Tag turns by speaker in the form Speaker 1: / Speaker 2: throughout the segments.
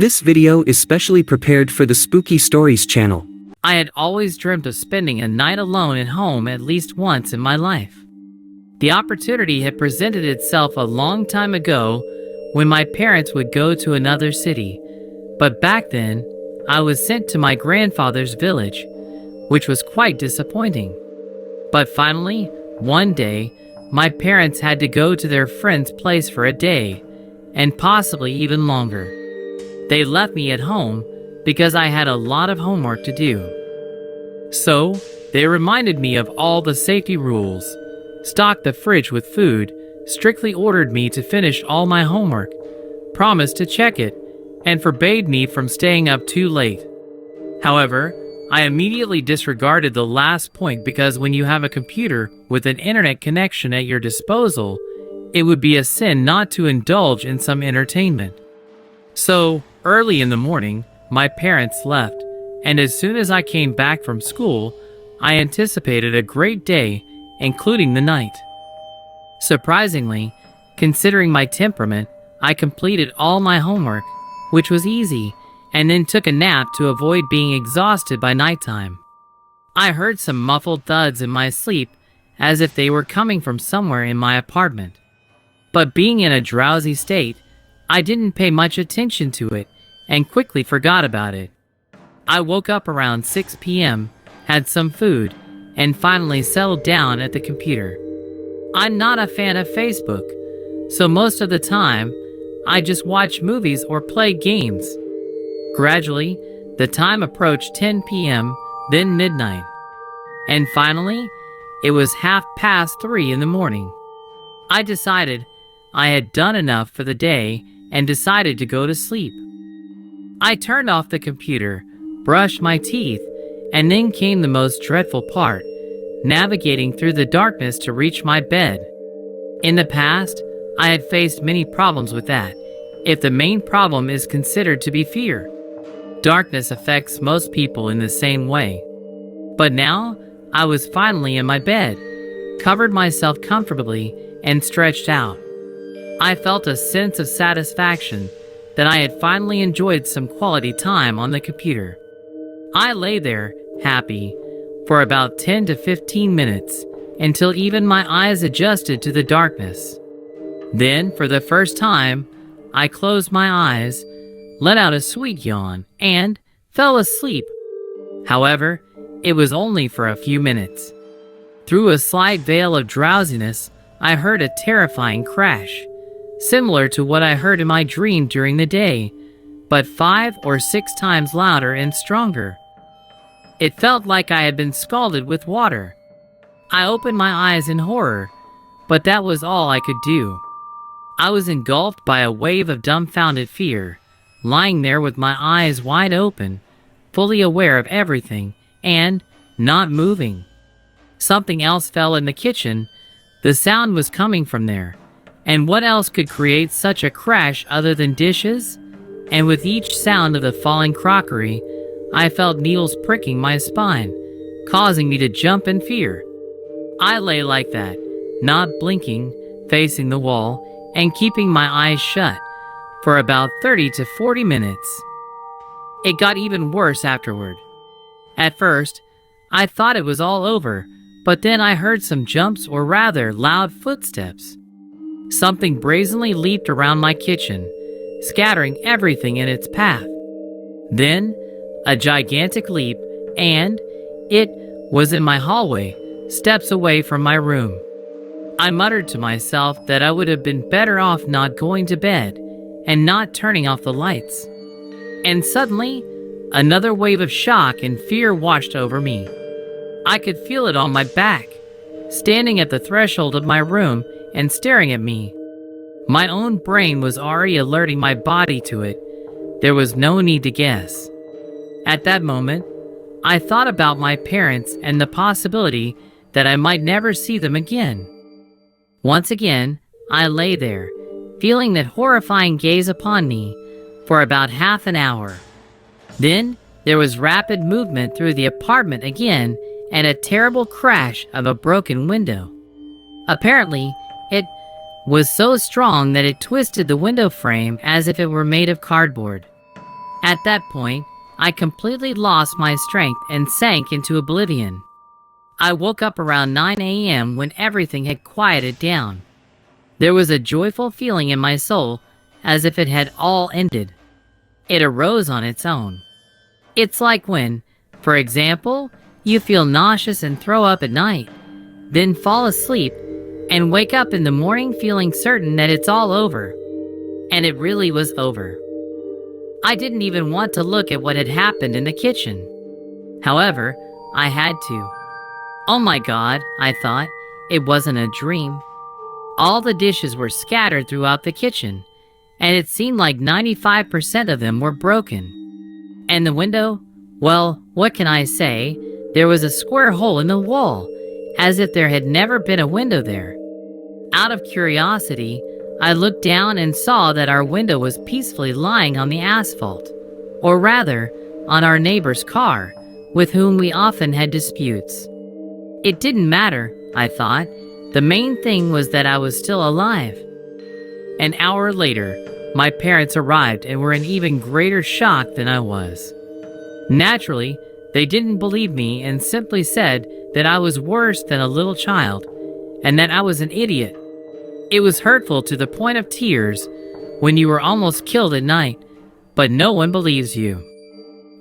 Speaker 1: This video is specially prepared for the Spooky Stories channel.
Speaker 2: I had always dreamt of spending a night alone at home at least once in my life. The opportunity had presented itself a long time ago when my parents would go to another city, but back then, I was sent to my grandfather's village, which was quite disappointing. But finally, one day, my parents had to go to their friend's place for a day, and possibly even longer. They left me at home because I had a lot of homework to do. So, they reminded me of all the safety rules, stocked the fridge with food, strictly ordered me to finish all my homework, promised to check it, and forbade me from staying up too late. However, I immediately disregarded the last point because when you have a computer with an internet connection at your disposal, it would be a sin not to indulge in some entertainment. So, early in the morning, my parents left, and as soon as I came back from school, I anticipated a great day, including the night. Surprisingly, considering my temperament, I completed all my homework, which was easy, and then took a nap to avoid being exhausted by nighttime. I heard some muffled thuds in my sleep, as if they were coming from somewhere in my apartment. But being in a drowsy state, I didn't pay much attention to it and quickly forgot about it. I woke up around 6 p.m., had some food, and finally settled down at the computer. I'm not a fan of Facebook, so most of the time, I just watch movies or play games. Gradually, the time approached 10 p.m., then midnight. And finally, it was 3:30 in the morning. I decided I had done enough for the day and decided to go to sleep. I turned off the computer, brushed my teeth, and then came the most dreadful part, navigating through the darkness to reach my bed. In the past, I had faced many problems with that, if the main problem is considered to be fear. Darkness affects most people in the same way. But now, I was finally in my bed, covered myself comfortably, and stretched out. I felt a sense of satisfaction that I had finally enjoyed some quality time on the computer. I lay there, happy, for about 10 to 15 minutes, until even my eyes adjusted to the darkness. Then, for the first time, I closed my eyes, let out a sweet yawn, and fell asleep. However, it was only for a few minutes. Through a slight veil of drowsiness, I heard a terrifying crash, similar to what I heard in my dream during the day, but 5 or 6 times louder and stronger. It felt like I had been scalded with water. I opened my eyes in horror, but that was all I could do. I was engulfed by a wave of dumbfounded fear, lying there with my eyes wide open, fully aware of everything, and not moving. Something else fell in the kitchen. The sound was coming from there. And what else could create such a crash other than dishes? And with each sound of the falling crockery, I felt needles pricking my spine, causing me to jump in fear. I lay like that, not blinking, facing the wall, and keeping my eyes shut, for about 30 to 40 minutes. It got even worse afterward. At first, I thought it was all over, but then I heard some jumps or rather loud footsteps. Something brazenly leaped around my kitchen, scattering everything in its path. Then, a gigantic leap, and it was in my hallway, steps away from my room. I muttered to myself that I would have been better off not going to bed and not turning off the lights. And suddenly, another wave of shock and fear washed over me. I could feel it on my back, standing at the threshold of my room and staring at me. My own brain was already alerting my body to it. There was no need to guess. At that moment, I thought about my parents and the possibility that I might never see them again. Once again, I lay there, feeling that horrifying gaze upon me, for about half an hour. Then, there was rapid movement through the apartment again and a terrible crash of a broken window. Apparently, it was so strong that it twisted the window frame as if it were made of cardboard. At that point, I completely lost my strength and sank into oblivion. I woke up around 9 a.m. when everything had quieted down. There was a joyful feeling in my soul, as if it had all ended. It arose on its own. It's like when, for example, you feel nauseous and throw up at night, then fall asleep and wake up in the morning feeling certain that it's all over. And it really was over. I didn't even want to look at what had happened in the kitchen. However, I had to. Oh my God, I thought, it wasn't a dream. All the dishes were scattered throughout the kitchen, and it seemed like 95% of them were broken. And the window? Well, what can I say? There was a square hole in the wall, as if there had never been a window there. Out of curiosity, I looked down and saw that our window was peacefully lying on the asphalt, or rather, on our neighbor's car, with whom we often had disputes. It didn't matter, I thought. The main thing was that I was still alive. An hour later, my parents arrived and were in even greater shock than I was. Naturally, they didn't believe me and simply said that I was worse than a little child and that I was an idiot. It was hurtful to the point of tears when you were almost killed at night, but no one believes you.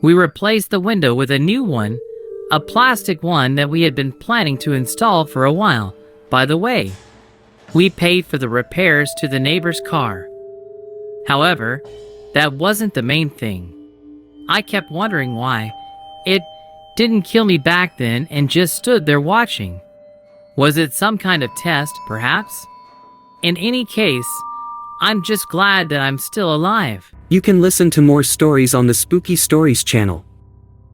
Speaker 2: We replaced the window with a new one, a plastic one that we had been planning to install for a while. By the way, we paid for the repairs to the neighbor's car. However, that wasn't the main thing. I kept wondering why it didn't kill me back then and just stood there watching. Was it some kind of test, perhaps? In any case, I'm just glad that I'm still alive.
Speaker 1: You can listen to more stories on the Spooky Stories channel.